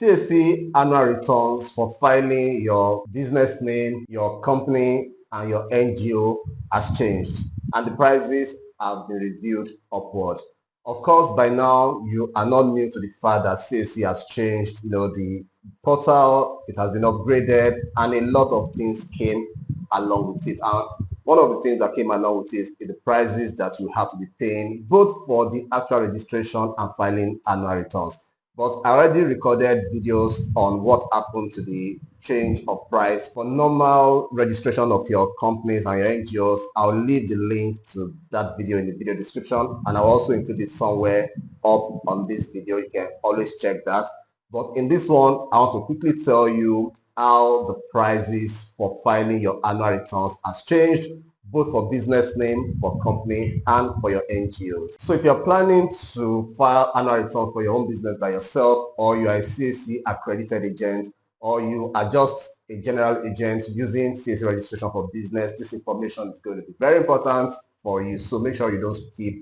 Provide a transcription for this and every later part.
CAC annual returns for filing your business name, your company, and your NGO has changed, and the prices have been reviewed upward. Of course, by now you are not new to the fact that CAC has changed. The portal, it has been upgraded, and a lot of things came along with it. And one of the things that came along with it is the prices that you have to be paying, both for the actual registration and filing annual returns. But I already recorded videos on what happened to the change of price for normal registration of your companies and your NGOs. I'll leave the link to that video in the video description, and I'll also include it somewhere up on this video. You can always check that. But in this one, I want to quickly tell you how the prices for filing your annual returns has changed, both for business name, for company, and for your NGOs. So if you're planning to file annual returns for your own business by yourself, or you are a CAC accredited agent, or you are just a general agent using CAC registration for business, this information is going to be very important for you. So make sure you don't skip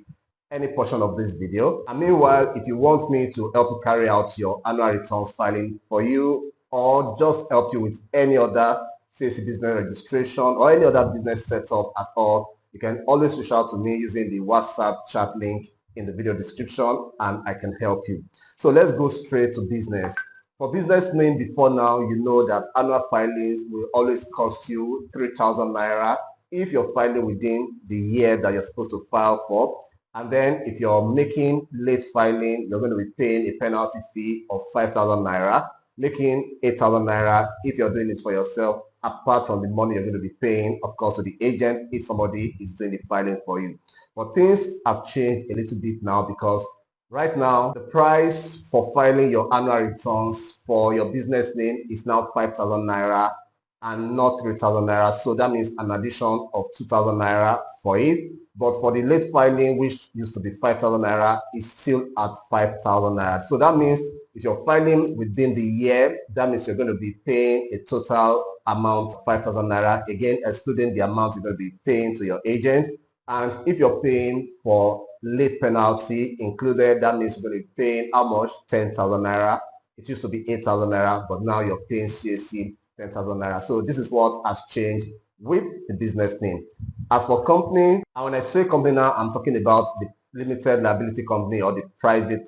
any portion of this video. And meanwhile, if you want me to help you carry out your annual returns filing for you, or just help you with any other CAC business registration or any other business setup at all, you can always reach out to me using the WhatsApp chat link in the video description, and I can help you. So let's go straight to business. For business name, before now, you know that annual filings will always cost you 3,000 Naira if you're filing within the year that you're supposed to file for. And then if you're making late filing, you're going to be paying a penalty fee of 5,000 Naira, making 8,000 Naira if you're doing it for yourself, apart from the money you're going to be paying, of course, to the agent if somebody is doing the filing for you. But things have changed a little bit now, because right now the price for filing your annual returns for your business name is now 5,000 Naira and not 3,000 Naira. So that means an addition of 2,000 Naira for it. But for the late filing, which used to be 5,000 Naira, is still at 5,000 Naira. So that means if you're filing within the year, that means you're going to be paying a total amount of 5,000 Naira, again, excluding the amount you're going to be paying to your agent. And if you're paying for late penalty included, that means you're going to be paying how much? 10,000 Naira. It used to be 8,000 Naira, but now you're paying CAC 10,000 Naira. So this is what has changed with the business name. As for company, and when I say company now, I'm talking about the limited liability company or the private,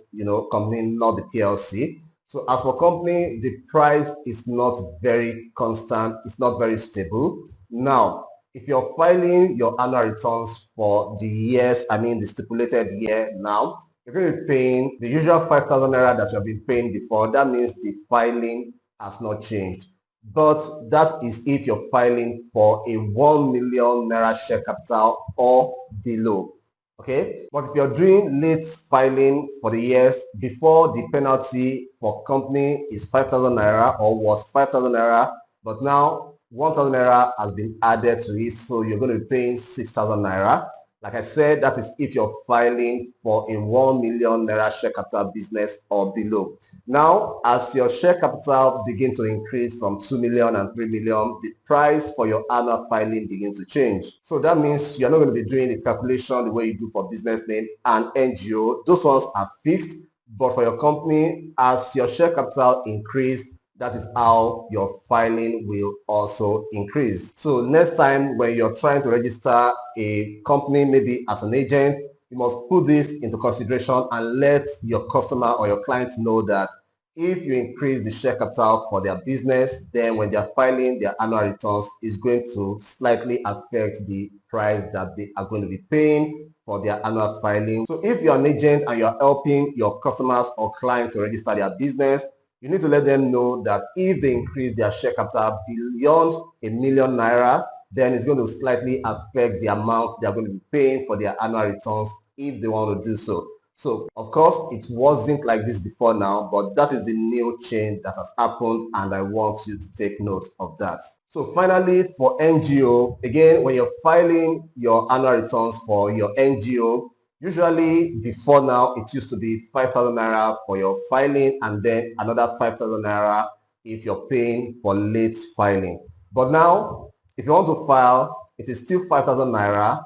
company, not the PLC. So as for company, the price is not very constant. It's not very stable. Now, if you're filing your annual returns for the years, the stipulated year now, you're going to be paying the usual 5,000 Naira that you have been paying before. That means the filing has not changed. But that is if you're filing for a 1 million Naira share capital or below. Okay, but if you're doing late filing for the years before, the penalty for company is 5,000 Naira or was 5,000 Naira, but now 1,000 Naira has been added to it, so you're going to be paying 6,000 Naira. Like I said, that is if you're filing for a 1 million Naira share capital business or below. Now, as your share capital begin to increase from 2 million and 3 million, the price for your annual filing begin to change. So that means you're not going to be doing the calculation the way you do for business name and NGO. Those ones are fixed. But for your company, as your share capital increase, that is how your filing will also increase. So next time when you're trying to register a company, maybe as an agent, you must put this into consideration and let your customer or your client know that if you increase the share capital for their business, then when they're filing their annual returns, it's going to slightly affect the price that they are going to be paying for their annual filing. So if you're an agent and you're helping your customers or clients to register their business, you need to let them know that if they increase their share capital beyond 1 million Naira, then it's going to slightly affect the amount they are going to be paying for their annual returns if they want to do so. So, of course, it wasn't like this before now, but that is the new change that has happened, and I want you to take note of that. So finally, for NGO, again, when you're filing your annual returns for your NGO, usually before now, it used to be 5,000 Naira for your filing and then another 5,000 Naira if you're paying for late filing. But now, if you want to file, it is still 5,000 Naira,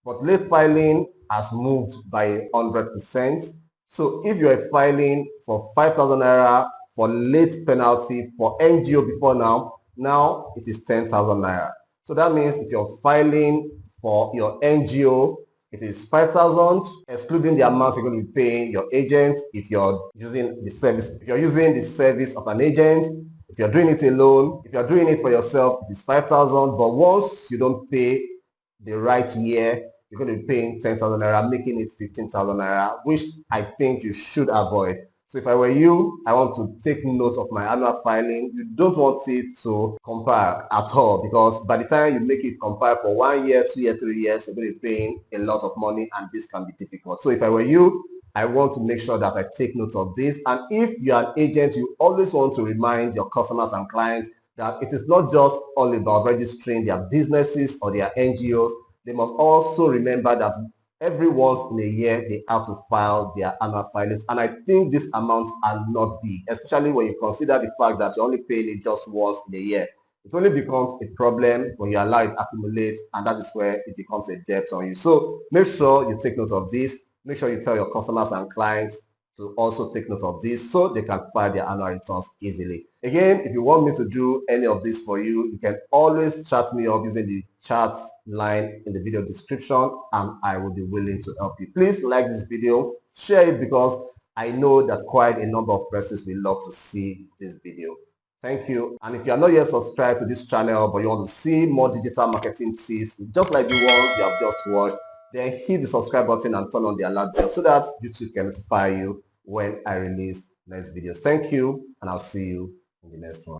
but late filing has moved by 100%. So if you are filing for 5,000 Naira for late penalty for NGO before now it is 10,000 naira. So that means if you're filing for your NGO, it is 5,000, excluding the amount you're going to be paying your agent if you're using the service. If you're using the service of an agent, if you're doing it alone, if you're doing it for yourself, it is 5,000. But once you don't pay the right year, you're going to be paying 10,000 naira, making it 15,000 naira, which I think you should avoid. So if I were you, I want to take note of my annual filing. You don't want it to compare at all, because by the time you make it compare for 1 year, 2 years, 3 years, you're going to be paying a lot of money, and this can be difficult. So if I were you, I want to make sure that I take note of this. And if you're an agent, you always want to remind your customers and clients that it is not just all about registering their businesses or their NGOs. They must also remember that every once in a year, they have to file their annual filings. And I think these amounts are not big, especially when you consider the fact that you're only paying it just once in a year. It only becomes a problem when you allow it to accumulate, and that is where it becomes a debt on you. So make sure you take note of this. Make sure you tell your customers and clients to also take note of this so they can file their annual returns easily. Again, if you want me to do any of this for you, you can always chat me up using the chat line in the video description, and I will be willing to help you. Please like this video, share it, because I know that quite a number of persons will love to see this video. Thank you. And if you are not yet subscribed to this channel but you want to see more digital marketing tips just like the ones you have just watched, then hit the subscribe button and turn on the alert bell so that YouTube can notify you when I release next videos. Thank you, and I'll see you in the next one.